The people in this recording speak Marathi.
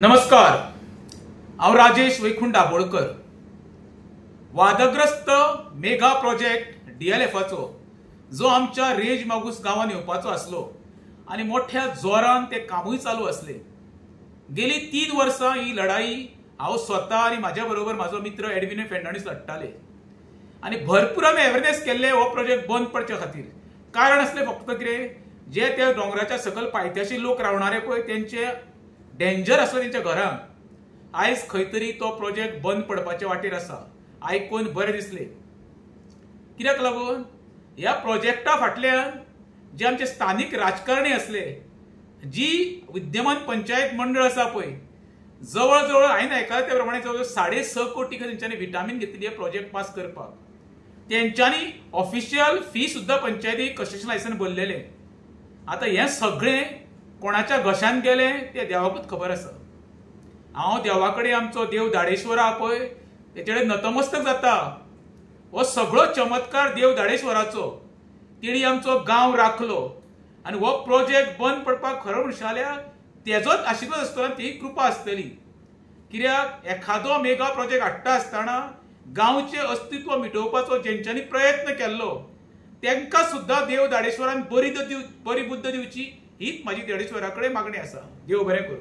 नमस्कार, हांव राजेश वैकुंठ दाबोळकर। वादग्रस्त मेगा प्रोजेक्ट डीएलएफाचो जो आमच्या रेज मागूस गांवांत येवपाचो आसलो आनी मोठ्या जोरान ते कामूय चालू असले। गेली 3 वर्सां ही लढाई हांव स्वता आनी म्हाज्या बरोबर म्हाजो मित्र एडविनो फेर्नांडीस लढटाले आनी भरपूर आमी अवेरनेस केल्ले हो प्रोजेक्ट बंद पडचे खातीर। कारण असले फक्त कितें जे त्या दोंगराच्या सकल पायथ्याशी लोक रावणारे पळय त्यांचे डेंजर आसलो त्यांच्या घरांक आयज खंय तरी तो प्रोजेक्ट बंद पडपाचे वाटेर आसा। आयकून बरें दिसलें। कित्याक लागून ह्या प्रोजेक्टा फाटल्यान जे आमचे स्थानिक राजकारणी असले, जी विद्यमान पंचायत मंडळ आसा पळय, जवळ जवळ हांवें आयकलां त्या प्रमाणे जवळ 6.5 कोटी तेंच्यांनी विटामीन घेतली हे प्रोजेक्ट पास करपाक। तेंच्यांनी ऑफिशियल फी सुद्धा पंचायतीक कन्स्ट्रक्शन लायसन्स भरलेले। आता हें सगळें कोणाच्या घशान गेले ते देवाकूच खबर आसा। हांव देवा कडेन आमचो देव दाडेश्वर आहा पळय तेचे कडेन नतमस्तक जाता। हो सगळो चमत्कार देव दाडेश्वराचो, तेणी आमचो गांव राखलो आनी हो प्रोजेक्ट बंद पडपाक खरो म्हणशें जाल्यार तेजोच आशिर्वाद आसतलो आनी तेही कृपा आसतली। कित्याक एखादो मेगा प्रोजेक्ट हाडटा आसतना गांवचें अस्तित्व मिटोवपाचो जेंच्यांनी प्रयत्न केल्लो तांकां सुद्धा देव दाडेश्वरान बरी बुद्ध दिवची हीच म्हाजी देडेश्वरा कडेन मागणी आसा। देव बरें करूं।